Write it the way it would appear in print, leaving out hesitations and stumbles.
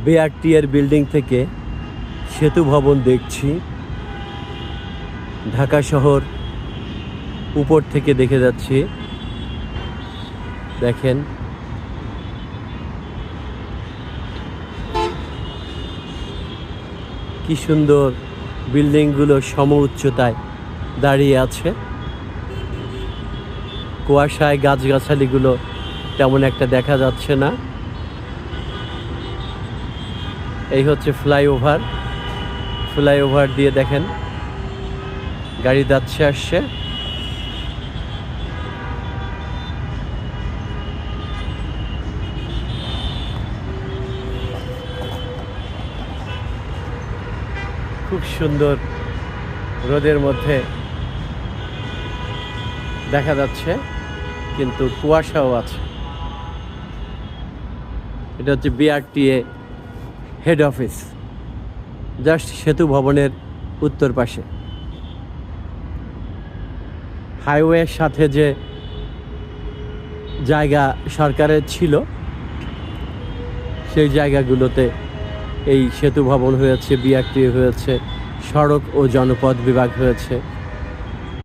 বিআরটিএর building থেকে সেতু ভবন দেখছি। ঢাকা শহর উপর থেকে দেখে যাচ্ছি। দেখেন কি সুন্দর বিল্ডিংগুলো সম উচ্চতায় দাঁড়িয়ে আছে। কুয়াশায় গাছগাছালিগুলো তেমন একটা দেখা যাচ্ছে না। এই হচ্ছে ফ্লাইওভার। ফ্লাইওভার দিয়ে দেখেন গাড়ি যাচ্ছে আসছে। খুব সুন্দর রোদের মধ্যে দেখা যাচ্ছে, কিন্তু কুয়াশাও আছে। এটা হচ্ছে বিআরটিএ হেড অফিস, জাস্ট সেতু ভবনের উত্তর পাশে। হাইওয়ের সাথে যে জায়গা সরকারের ছিল, সেই জায়গাগুলোতে এই সেতু ভবন হয়েছে, বিআরটিএ হয়েছে, সড়ক ও জনপথ বিভাগ হয়েছে।